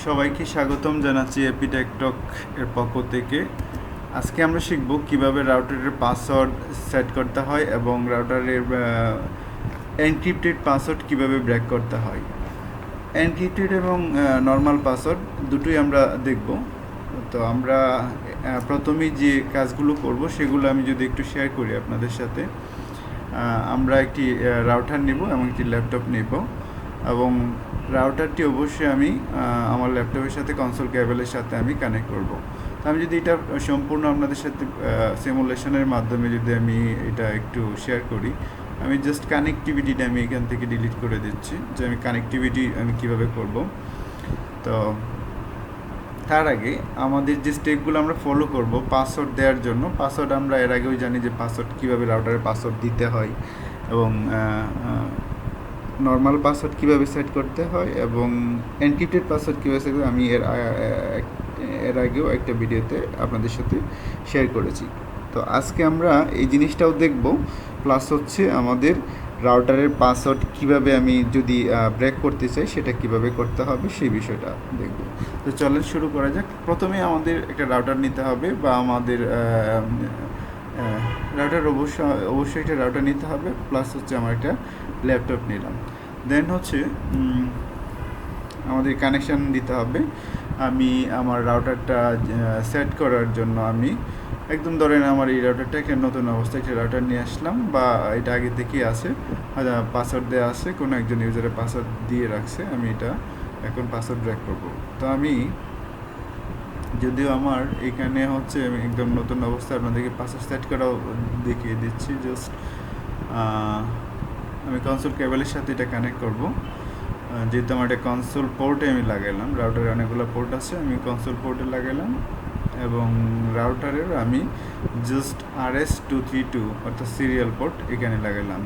সবাইকে স্বাগতম জানাচ্ছি এপি টেকটক এর পক্ষ থেকে। আজকে আমরা শিখব কিভাবে রাউটারের পাসওয়ার্ড সেট করতে হয় এবং রাউটারের এনক্রিপ্টেড পাসওয়ার্ড কিভাবে ব্রেক করতে হয়। এনক্রিপ্টেড এবং নর্মাল পাসওয়ার্ড দুটোই আমরা দেখব। তো আমরা প্রথমেই যে কাজগুলো করব সেগুলো আমি যদি একটু শেয়ার করি আপনাদের সাথে। আমরা একটি রাউটার নেব এবং একটি ল্যাপটপ নেব এবং রাউটারটি অবশ্যই আমি আমার ল্যাপটপের সাথে কনসোল কেবলের সাথে আমি কানেক্ট করব। তো আমি যদি এটা সম্পূর্ণ আপনাদের সাথে সিমুলেশনের মাধ্যমে যদি আমি এটা একটু শেয়ার করি, আমি জাস্ট কানেক্টিভিটিটা আমি এখান থেকে ডিলিট করে দিচ্ছি, যে আমি কানেক্টিভিটি আমি কীভাবে করব। তো তার আগে আমাদের যে স্টেপগুলো আমরা ফলো করব পাসওয়ার্ড দেওয়ার জন্য, পাসওয়ার্ড আমরা এর আগেও জানি যে পাসওয়ার্ড কীভাবে রাউটারের পাসওয়ার্ড দিতে হয় এবং নর্মাল পাসওয়ার্ড কীভাবে সেট করতে হয় এবং এনক্রিপ্টেড পাসওয়ার্ড কীভাবে সেট করতে আমি এর আগেও একটা ভিডিওতে আপনাদের সাথে শেয়ার করেছি। তো আজকে আমরা এই জিনিসটাও দেখব, প্লাস হচ্ছে আমাদের রাউটারের পাসওয়ার্ড কীভাবে আমি যদি ব্রেক করতে চাই সেটা কিভাবে করতে হবে সেই বিষয়টা দেখব। তো চলেন শুরু করা যাক। প্রথমে আমাদের একটা রাউটার নিতে হবে বা আমাদের রাউটার অবশ্যই একটা রাউটার নিতে হবে, প্লাস হচ্ছে আমার একটা ল্যাপটপ নিলাম। দেন হচ্ছে আমাদের কানেকশান দিতে হবে। আমি আমার রাউটারটা সেট করার জন্য আমি একদম ধরেন আমার এই রাউটারটা একটা নতুন অবস্থায় একটা রাউটার নিয়ে আসলাম, বা এটা আগে থেকেই আছে, পাসওয়ার্ড দেওয়া আছে, কোনো একজন ইউজারের পাসওয়ার্ড দিয়ে রাখছে, আমি এটা এখন পাসওয়ার্ড ব্রেক করবো। তো আমি যদিও আমার এখানে হচ্ছে আমি একদম নতুন অবস্থায় আপনাদেরকে পাসওয়ার্ড সেট করাও দেখিয়ে দিচ্ছি। জাস্ট আমি কনসোল কেবলের সাথে এটা কানেক্ট করব, যেহেতু আমার এটা কনসোল পোর্টে আমি লাগাইলাম। রাউটারে অনেকগুলো পোর্ট আছে, আমি কনসোল পোর্টে লাগাইলাম এবং রাউটারের আমি জাস্ট RS232 অর্থাৎ সিরিয়াল পোর্ট এখানে লাগাইলাম।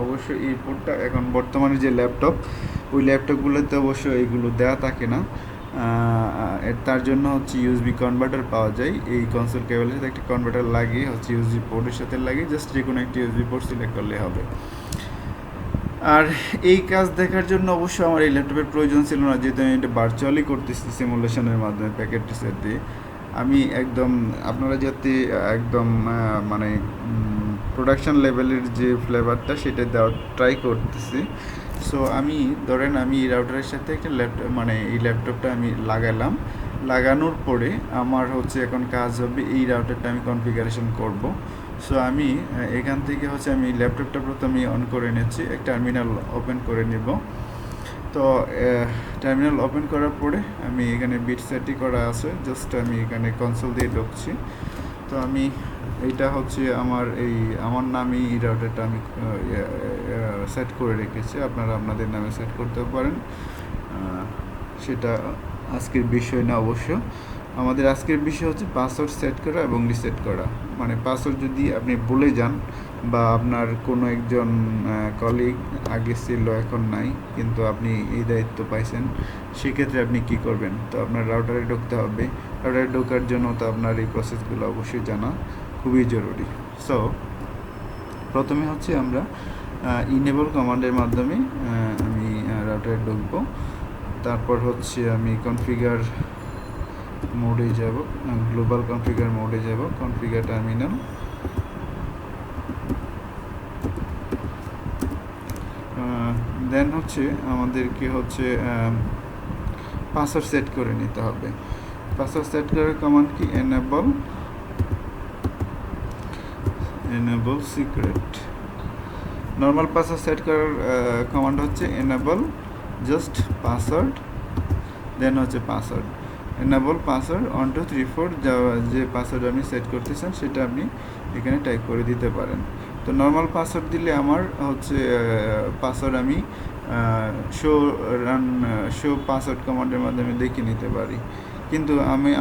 অবশ্যই এই পোর্টটা এখন বর্তমানে যে ল্যাপটপ, ওই ল্যাপটপগুলোতে অবশ্য এইগুলো দেওয়া থাকে না, তার জন্য হচ্ছে ইউএসবি কনভার্টার পাওয়া যায়। এই কনসোল কেবলের সাথে একটা কনভার্টার লাগিয়ে হচ্ছে ইউএসবি পোর্টের সাথে লাগিয়ে জাস্ট যে কোনো একটি ইউএসবি পোর্ট সিলেক্ট করলে হবে। আর এই কাজ দেখার জন্য অবশ্য আমার এই ল্যাপটপের প্রয়োজন ছিল না, যেহেতু আমি এটা ভার্চুয়ালি করতেছি সিমুলেশনের মাধ্যমে প্যাকেট সেট দিয়ে। আমি একদম আপনারা যাতে একদম মানে প্রোডাকশান লেভেলের যে ফ্লেভারটা সেটা দেওয়ার ট্রাই করতেছি। সো আমি ধরেন আমি এই রাউটারের সাথে একটা এই ল্যাপটপটা আমি লাগালাম। লাগানোর পরে আমার হচ্ছে এখন কাজ হবে এই রাউটারটা আমি কনফিগারেশন করব। সো আমি এখান থেকে হচ্ছে আমি ল্যাপটপটা প্রথমে অন করে নিচ্ছি, এক টার্মিনাল ওপেন করে নেব। তো টার্মিনাল ওপেন করার পরে আমি এখানে বিট সেটই করা আছে, জাস্ট আমি এখানে কনসোল দিয়ে ঢুকছি। তো আমি এইটা হচ্ছে আমার নামই এই রাউটারটা আমি সেট করে রেখেছি, আপনারা আপনাদের নামে সেট করতে পারেন, সেটা আজকের বিষয় না। অবশ্য আমাদের আজকের বিষয় হচ্ছে পাসওয়ার্ড সেট করা এবং রিসেট করা। মানে পাসওয়ার্ড যদি আপনি ভুলে যান বা আপনার কোনো একজন কলিগ আগে ছিল এখন নাই, কিন্তু আপনি এই দায়িত্ব পাইছেন, সেক্ষেত্রে আপনি কি করবেন? তো আপনার রাউটারে ঢুকতে হবে। রাউটারে ঢোকার জন্য তো আপনার এই প্রসেসগুলো অবশ্যই জানা খুবই জরুরি। সো প্রথমে হচ্ছে আমরা ইনেবল কমান্ডের মাধ্যমে আমি রাউটারে ঢুকবো। তারপর হচ্ছে আমি কনফিগার মোডে যাব, গ্লোবাল কনফিগার মোডে যাব, কনফিগার টার্মিনাল। দেন হচ্ছে আমাদেরকে হচ্ছে পাসওয়ার্ড সেট করে নিতে হবে। পাসওয়ার্ড সেট করার কমান্ড কি? Enable secret. Normal password set করার কমান্ড হচ্ছে এনেবল জাস্ট পাসওয়ার্ড, দেন হচ্ছে পাসওয়ার্ড, এনেবল পাসওয়ার্ড 1 2 3 4, যে পাসওয়ার্ড আপনি সেট করতে চান সেটা আপনি এখানে টাইপ করে দিতে পারেন। তো নর্মাল পাসওয়ার্ড দিলে আমার হচ্ছে পাসওয়ার্ড আমি শো পাসওয়ার্ড কমান্ডের মাধ্যমে দেখে নিতে পারি, কিন্তু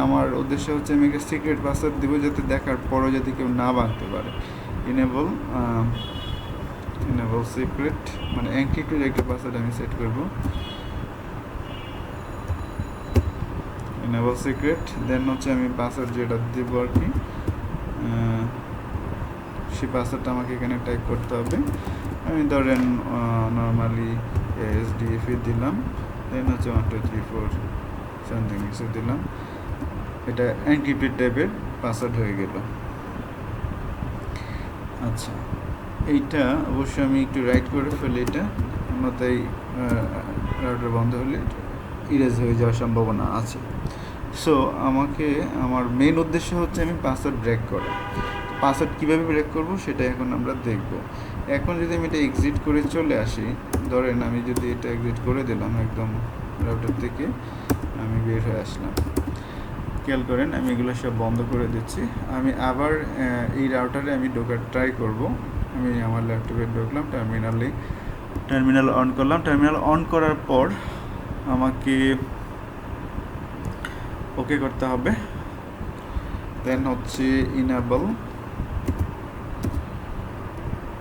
আমার উদ্দেশ্য হচ্ছে আমি একটা সিক্রেট পাসওয়ার্ড দেবো, যাতে দেখার পরও যাতে কেউ না ভাঙতে পারে। এনেবল সিক্রেট মানে এনক্রিপ্টেড একটা পাসওয়ার্ড আমি সেট করব, এনেবল সিক্রেট। দেন হচ্ছে আমি পাসওয়ার্ড যেটা দেবো আর কি, সেই পাসওয়ার্ডটা আমাকে এখানে টাইপ করতে হবে। আমি ধরেন নর্মালি SDF দিলাম, দেন হচ্ছে 1 2 3 4 সামথিং কিছু দিলাম, এটা এনক্রিপ্টেড টাইপের পাসওয়ার্ড হয়ে গেল। আচ্ছা, এইটা অবশ্যই আমি একটু রাইট করে ফেলি, এটা অন্যথায় রাউটার বন্ধ হলে ইরেজ হয়ে যাওয়ার সম্ভাবনা আছে। সো আমাকে আমার মেন উদ্দেশ্য হচ্ছে আমি পাসওয়ার্ড ব্রেক করা। পাসওয়ার্ড কীভাবে ব্রেক করব সেটা এখন আমরা দেখব। এখন যদি আমি এটা এক্সিট করে চলে আসি, ধরেন আমি যদি এটা এক্সিট করে দিলাম, একদম রাউটার থেকে আমি বের হয়ে আসলাম, খেয়াল করেন আমি এগুলো সব বন্ধ করে দিচ্ছি। আমি আবার এই রাউটারে আমি ঢোকার ট্রাই করব। আমি আমার ল্যাপটপে ঢুকলাম, টার্মিনাল অন করলাম। টার্মিনাল অন করার পর আমাকে ওকে করতে হবে, দেন হচ্ছে ইনেবল।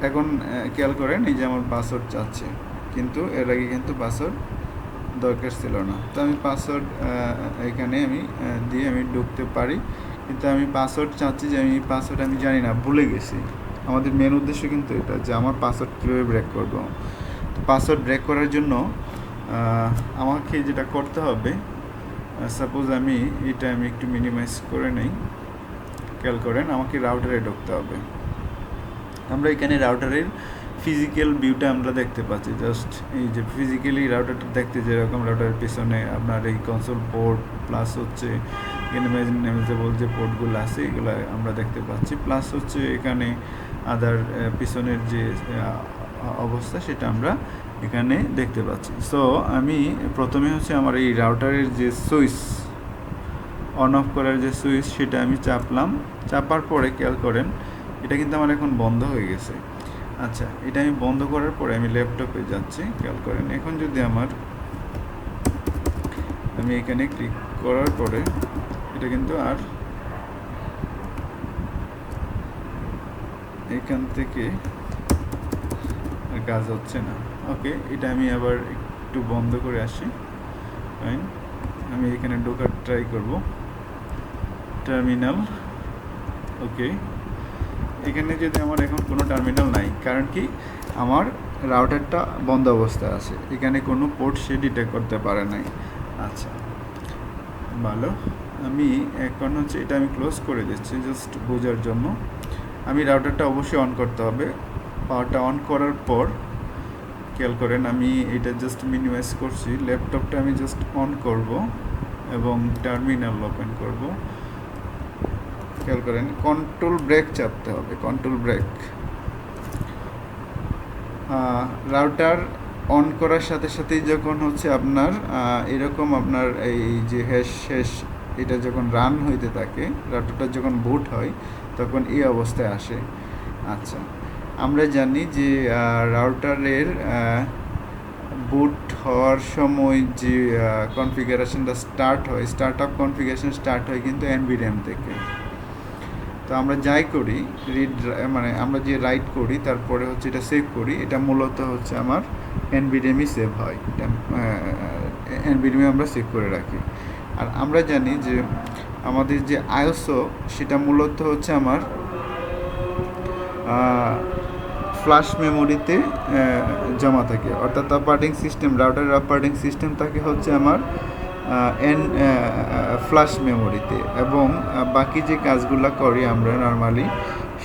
এখন খেয়াল করেন এই যে আমার পাসওয়ার্ড চাচ্ছে, কিন্তু এর আগে কিন্তু পাসওয়ার্ড দরকার ছিল না। তো আমি পাসওয়ার্ড এখানে আমি দিয়ে আমি ঢুকতে পারি, কিন্তু আমি পাসওয়ার্ড চাচ্ছি যে আমি পাসওয়ার্ড আমি জানি না, ভুলে গেছি। আমাদের মেন উদ্দেশ্য কিন্তু এটা যে আমার পাসওয়ার্ড কীভাবে ব্রেক করব। তো পাসওয়ার্ড ব্রেক করার জন্য আমাকে যেটা করতে হবে, সাপোজ আমি এটা আমি একটু মিনিমাইজ করে নেই। খেয়াল করেন আমাকে রাউটারে ঢুকতে হবে। আমরা এখানে রাউটারের ফিজিক্যাল ভিউটা আমরা দেখতে পাচ্ছি, জাস্ট এই যে ফিজিক্যালি রাউটারটা দেখতে যেরকম, রাউটারের পিছনে আপনার এই কনসোল পোর্ট প্লাস হচ্ছে ইমেজেবল যে পোর্টগুলো আছে এগুলো আমরা দেখতে পাচ্ছি, প্লাস হচ্ছে এখানে আদার পিছনের যে অবস্থা সেটা আমরা এখানে দেখতে পাচ্ছি। সো আমি প্রথমে হচ্ছে আমার এই রাউটারের যে সুইচ অন অফ করার যে সুইচ সেটা আমি চাপলাম। চাপার পরে খেয়াল করেন এটা কিন্তু আমার এখন বন্ধ হয়ে গেছে। আচ্ছা, এটা আমি বন্ধ করার পরে আমি ল্যাপটপে যাচ্ছি, খেয়াল করেন এখন যদি আমি এখানে ক্লিক করার পরে এটা কিন্তু আর এখান থেকে কাজ হচ্ছে না। ওকে, এটা আমি আবার একটু বন্ধ করে আসি। ফাইন, আমি এখানে ঢোকার ট্রাই করব, টার্মিনাল। ওকে, এখানে যদি আমার এখন কোনো টার্মিনাল নাই, কারণ কি আমার রাউটারটা বন্ধ অবস্থায় আছে, এখানে কোনো পোর্ট সে ডিটেক্ট করতে পারে নাই। আচ্ছা, ভালো। আমি এখন হচ্ছে এটা আমি ক্লোজ করে দিচ্ছি জাস্ট বোঝার জন্য। আমি রাউটারটা অবশ্যই অন করতে হবে। পাওয়ারটা অন করার পর খেয়াল করেন আমি এটা জাস্ট মিনিমাইজ করছি, ল্যাপটপটা আমি জাস্ট অন করব এবং টার্মিনাল ওপেন করব। খেয়াল করেন কন্ট্রোল ব্রেক চাপতে হবে, কন্ট্রোল ব্রেক। রাউটার অন করার সাথে সাথেই যখন হচ্ছে আপনার এরকম আপনার এই যে হ্যাশ এটা যখন রান হইতে থাকে, রাউটারটা যখন বুট হয় তখন এই অবস্থায় আসে। আচ্ছা, আমরা জানি যে রাউটারের বুট হওয়ার সময় যে কনফিগারেশনটা স্টার্ট আপ কনফিগারেশন স্টার্ট হয় কিন্তু NVRAM থেকে। তো আমরা যাই করি আমরা যে রাইট করি তারপরে হচ্ছে এটা সেভ করি, এটা মূলত হচ্ছে আমার NVRAM-ই সেভ হয়, এটা NVRAM-এ আমরা সেভ করে রাখি। আর আমরা জানি যে আমাদের যে ISO সেটা মূলত হচ্ছে আমার ফ্ল্যাশ মেমোরিতে জমা থাকে, অর্থাৎ রাউটারের অপারেটিং সিস্টেম থাকে হচ্ছে আমার ফ্ল্যাশ মেমোরিতে, এবং বাকি যে কাজগুলো করি আমরা নর্মালি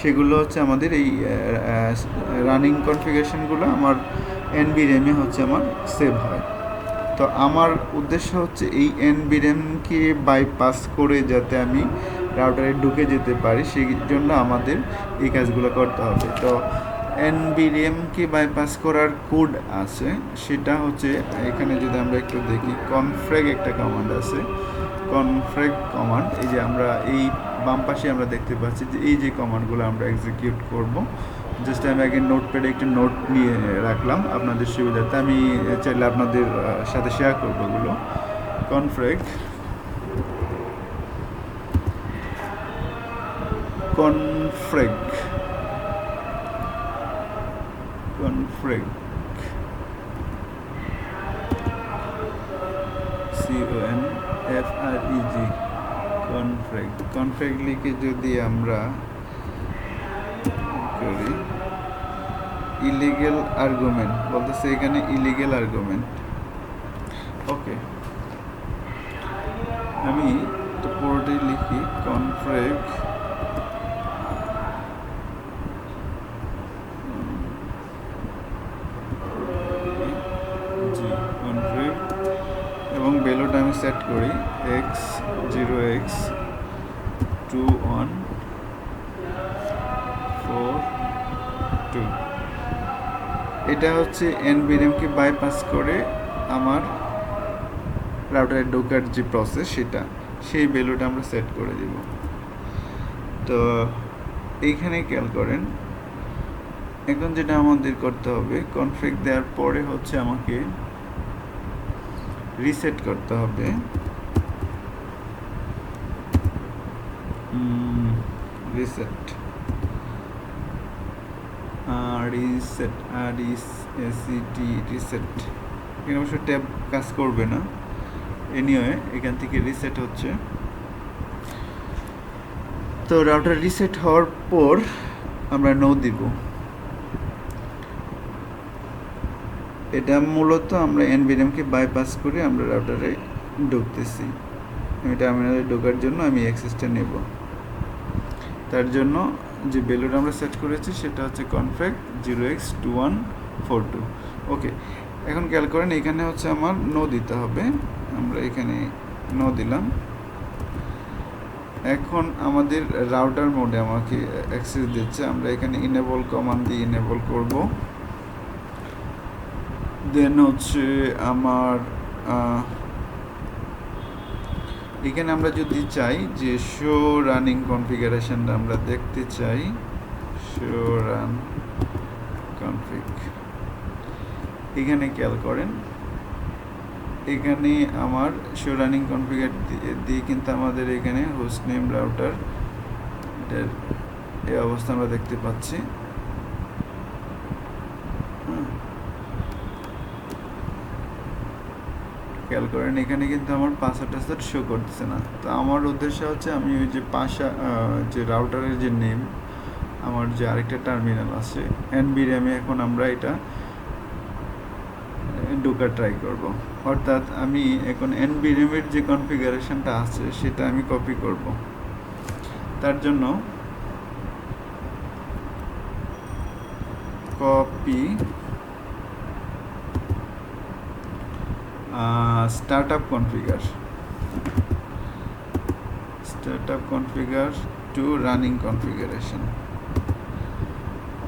সেগুলো হচ্ছে আমাদের এই রানিং কনফিগারেশনগুলো আমার NVRAM-এ হচ্ছে আমার সেভ হয়। তো আমার উদ্দেশ্য হচ্ছে এই NVRAM-কে বাইপাস করে যাতে আমি রাউটারে ঢুকে যেতে পারি, সেই জন্য আমাদের এই কাজগুলো করতে হবে। তো NVRAM-কে বাইপাস করার কোড আছে, সেটা হচ্ছে এখানে যদি আমরা একটু দেখি, confreg একটা কমান্ড আছে, confreg কমান্ড। এই যে আমরা এই বাম পাশে আমরা দেখতে পাচ্ছি যে এই যে কমান্ডগুলো আমরা এক্সিকিউট করব। জাস্ট আমি আগে নোটপ্যাডে একটা নোট নিয়ে রাখলাম আপনাদের সুবিধার্থে, আমি চাইলে আপনাদের সাথে শেয়ার করবো এগুলো। confreg confreg লিখে যদি আমরা করি, ইলিগেল আর্গুমেন্ট বলতেছে এখানে, ইলিগেল আর্গুমেন্ট। ওকে, আমি তো পুরোটাই লিখি confreg confreg এবং ভ্যালুটা আমি সেট করি x0x2142। এটা হচ্ছে NVRAM-কে বাইপাস করে আমার রাউটারে ঢোকার যে প্রসেস সেই ভ্যালুটা আমরা সেট করে দিব। তো এইখানে খেয়াল করেন, এখন যেটা আমাদের করতে হবে, কনফিগ দেওয়ার পরে হচ্ছে আমাকে রিসেট করতে হবে। রিসেট এখানে অবশ্য ট্যাব কাজ করবে না, এনিওয়ে এখান থেকে রিসেট হচ্ছে। তো রাউটার রিসেট হওয়ার পর আমরা নো দিব। এটা মূলত আমরা NVRAM-কে বাইপাস করে আমরা রাউটারে ঢুকতেছি। আমি টার্মিনালে ঢোকার জন্য আমি অ্যাক্সেসটা নেব। তার জন্য যে ভ্যালুটা আমরা সেট করেছি সেটা হচ্ছে config 0x2142। ওকে, এখন খেয়াল করেন এখানে হচ্ছে আমার নো দিতে হবে। আমরা এখানে নো দিলাম। এখন আমাদের রাউটার মোডে আমাকে অ্যাক্সেস দিচ্ছে। আমরা এখানে ইনেবল কমান্ড দিয়ে ইনেবল করব। দেন হচ্ছে আমার এখানে আমরা যদি চাই যে শো রানিং কনফিগারেশনটা আমরা দেখতে চাই, শো রান কনফিগ, এখানে খেয়াল করেন এখানে আমার শো রানিং কনফিগার দিয়ে কিন্তু আমাদের এখানে হোস্ট নেম রাউটার এটার এই অবস্থা আমরা দেখতে পাচ্ছি। খেয়াল করেন এখানে কিন্তু আমার পাসওয়ার্ড শো করতেছে না। তো আমার উদ্দেশ্য হচ্ছে আমি ওই যে যে রাউটারের যে নেম, আমার যে আরেকটা টার্মিনাল আছে NVRAM-এ, এখন আমরা এটা ঢোকার ট্রাই করব। অর্থাৎ আমি এখন NVRAM-এর যে কনফিগারেশনটা আছে সেটা আমি কপি করব। তার জন্য copy startup configure to running configuration।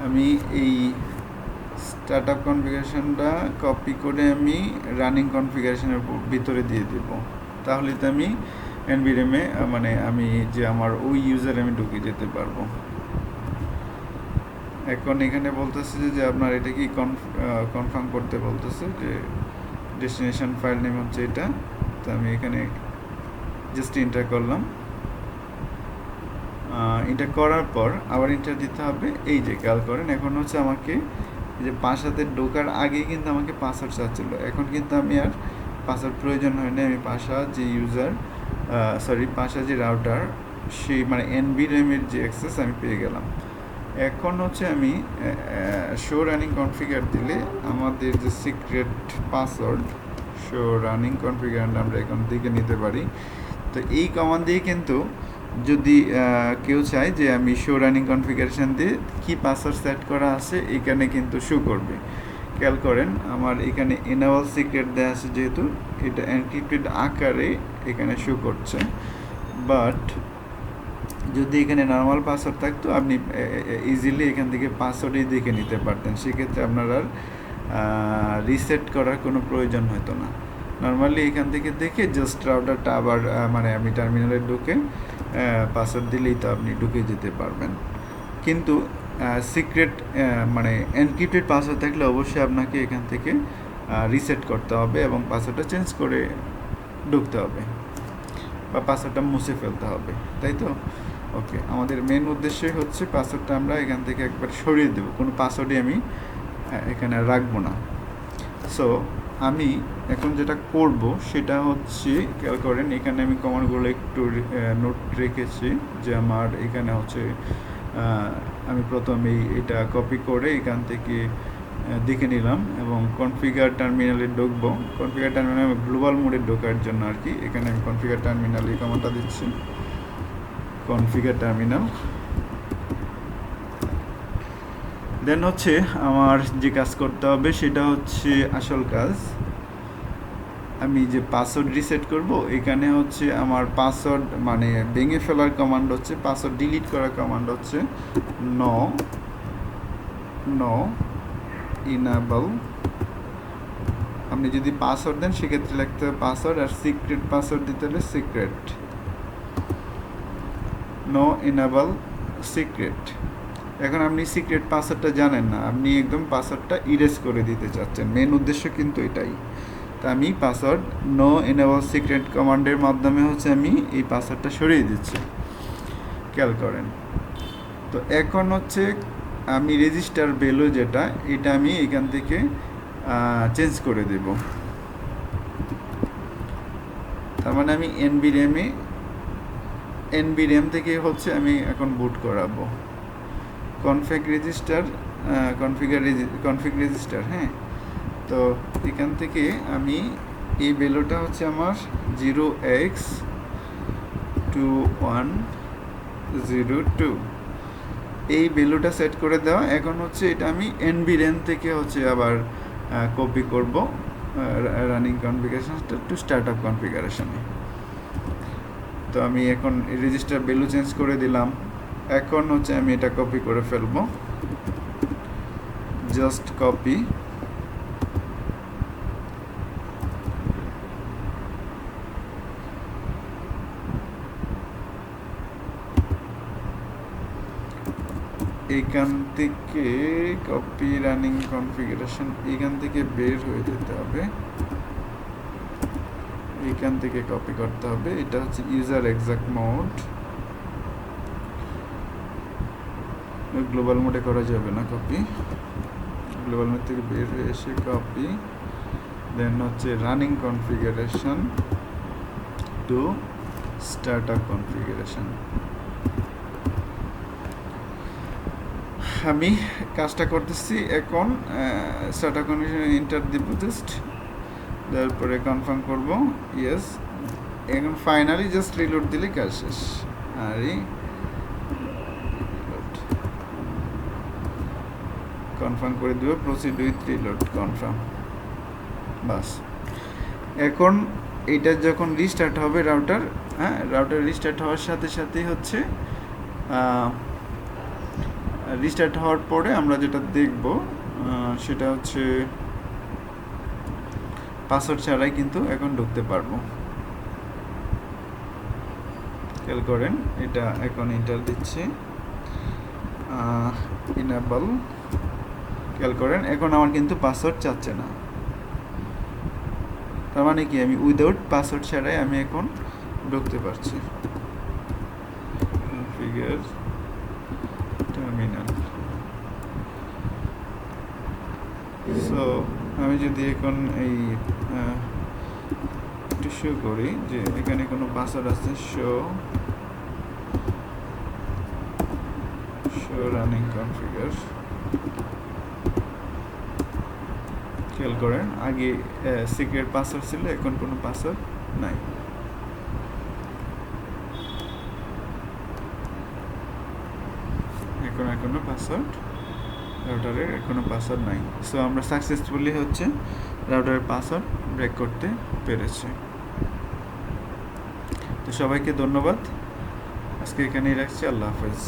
আমি এই স্টার্টআপ কনফিগারেশনটা কপি করে আমি রানিং কনফিগারেশনের ভিতরে দিয়ে দেব। তাহলে তো আমি NVRAM-এ মানে আমি যে আমার ওই ইউজার আমি ঢুকে যেতে পারবো। এখন এখানে বলতেছে যে আপনার এটা কি কনফার্ম করতে বলতেছে যে ডেস্টিনেশন ফাইল নেম হচ্ছে এটা। তো আমি এখানে জাস্ট এন্টার করলাম। এটা করার পর আবার এন্টার দিতে হবে। এই যে খেয়াল করেন এখন হচ্ছে আমাকে এই যে পাশাতে ঢোকার আগেই কিন্তু আমাকে পাসওয়ার্ড চাচ্ছিল। এখন কিন্তু আমি আর পাসওয়ার্ড প্রয়োজন হয় না। আমি পাশা যে রাউটার সেই মানে NVRAM-এর যে অ্যাক্সেস আমি পেয়ে গেলাম। এখন হচ্ছে আমি শো রানিং কনফিগার দিলে আমাদের যে secret password show running configure আমরা এখান থেকে নিতে পারি। তো এই কমান্ড দিয়ে কিন্তু যদি কেউ চায় যে আমি শো রানিং কনফিগারেশন দিয়ে কি পাসওয়ার্ড সেট করা আছে এখানে কিন্তু শো করবে। খেয়াল করেন আমার এখানে এনেবল সিক্রেট দেওয়া আছে, যেহেতু এটা এনক্রিপ্টেড আকারে এখানে শো করছে। বাট যদি এখানে নর্মাল পাসওয়ার্ড থাকতো আপনি ইজিলি এখান থেকে পাসওয়ার্ডই দেখে নিতে পারতেন। সেক্ষেত্রে আপনার আর রিসেট করার কোনো প্রয়োজন হতো না। নর্মালি এখান থেকে দেখে জাস্ট রাউটারটা আবার মানে আমি টার্মিনালে ঢুকে পাসওয়ার্ড দিলেই তো আপনি ঢুকে যেতে পারবেন। কিন্তু সিক্রেট মানে এনক্রিপ্টেড পাসওয়ার্ড থাকলে অবশ্যই আপনাকে এখান থেকে রিসেট করতে হবে এবং পাসওয়ার্ডটা চেঞ্জ করে ঢুকতে হবে বা পাসওয়ার্ডটা মুছে ফেলতে হবে, তাই তো? ওকে, আমাদের মেন উদ্দেশ্যই হচ্ছে পাসওয়ার্ডটা আমরা এখান থেকে একবার সরিয়ে দেবো, কোনো পাসওয়ার্ডই আমি এখানে রাখবো না। সো আমি এখন যেটা করব সেটা হচ্ছে, খেয়াল করেন এখানে আমি কমান্ডগুলো একটু নোট রেখেছি যে আমার এখানে হচ্ছে আমি প্রথমেই এটা কপি করে এখান থেকে দেখে নিলাম এবং কনফিগার টার্মিনালে ঢুকবো। কনফিগার টার্মিনাল গ্লোবাল মোডে ঢোকার জন্য আর কি এখানে আমি কনফিগার টার্মিনাল এই কমান্ডটা দিচ্ছি, কনফিগার টার্মিনাল। দেন হচ্ছে আমার যে কাজ করতে হবে সেটা হচ্ছে আসল কাজ, আমি যে পাসওয়ার্ড রিসেট করব এখানে হচ্ছে আমার পাসওয়ার্ড মানে ভেঙে ফেলার কমান্ড হচ্ছে, পাসওয়ার্ড ডিলিট করার কমান্ড হচ্ছে নো ইনেবল। আপনি যদি পাসওয়ার্ড দেন সেক্ষেত্রে লিখতে হবে পাসওয়ার্ড, আর সিক্রেট পাসওয়ার্ড দিতে হলে সিক্রেট, নো ইনেবল সিক্রেট। এখন আপনি সিক্রেট পাসওয়ার্ডটা জানেন না, আপনি একদম পাসওয়ার্ডটা ইরেজ করে দিতে চাচ্ছেন, মেন উদ্দেশ্য কিন্তু এটাই। তো আমি পাসওয়ার্ড নো ইনেবল সিক্রেট কমান্ডের মাধ্যমে হচ্ছে আমি এই পাসওয়ার্ডটা সরিয়ে দিচ্ছি, খেয়াল করেন। তো এখন হচ্ছে আমি রেজিস্টার ভ্যালু যেটা এটা আমি এখান থেকে চেঞ্জ করে দেব। তার মানে আমি এনবি র্যাম থেকে হচ্ছে আমি এখন বুট করাবো। কনফিগ রেজিস্টার, হ্যাঁ। তো এখান থেকে আমি এই ভ্যালুটা হচ্ছে আমার 0x2102 এই ভ্যালুটা সেট করে দেওয়া। এখন হচ্ছে এটা আমি এনবি র্যাম থেকে হচ্ছে আবার কপি করব রানিং কনফিগারেশনটা টু স্টার্ট আপ কনফিগারেশনে। তো আমি এখন রেজিস্টার ভ্যালু চেঞ্জ করে দিলাম। এখন হচ্ছে আমি এটা কপি করে ফেলবো, জাস্ট কপি। এইখান থেকে কপি রানিং কনফিগারেশন, এইখান থেকে বের হয়ে যেতে হবে, এইখান থেকে কপি করতে হবে। এটা হচ্ছে ইউজার এক্সাক্ট মোড, গ্লোবাল মোডে করা যাবে না কপি, গ্লোবাল মোড থেকে বের হয়ে এসে কপি, দেন হচ্ছে running configuration to start up configuration. আমি কাজটা করতেছি এখন, স্টার্ট আপ কনফিগারেশন এন্টার দিব জাস্ট, তারপরে কনফার্ম করব ইয়েস। এখন ফাইনালি জাস্ট রিলোড দিলে কাজ শেষ। আর কনফার্ম করে দেবো, প্রসিড উইথ রিলোড, কনফার্ম, বাস। এখন এইটা যখন রিস্টার্ট হবে রাউটার, হ্যাঁ, রাউটার রিস্টার্ট হওয়ার সাথে সাথেই হচ্ছে রিস্টার্ট হওয়ার পরে আমরা যেটা দেখব সেটা হচ্ছে পাসওয়ার্ড ছাড়াই কিন্তু এখন ঢুকতে পারবো। খেয়াল করেন এটা এখন এন্টার দিচ্ছি, ইনেবল। খেয়াল করেন এখন আমার কিন্তু পাসওয়ার্ড চাচ্ছে না, তার মানে কি আমি উইদাউট পাসওয়ার্ড ছাড়াই আমি এখন ঢুকতে পারছি। Configure terminal. সো আমি যদি এখন এই একটু শো করি যে এখানে কোনো পাসওয়ার্ড আছে, শো রানিং কনফিগার। খেয়াল করেন আগে সিক্রেট পাসওয়ার্ড ছিল, এখন কোনো পাসওয়ার্ড নাই। এখন এখনো পাসওয়ার্ড, রাউটারের এখনো পাসওয়ার্ড নাই। সো আমরা সাকসেসফুলি হচ্ছে রাউটারের পাসওয়ার্ড ব্রেক করতে পেরেছি। তো সবাইকে ধন্যবাদ, আজকে এখানেই রাখছি, আল্লাহ হাফেজ।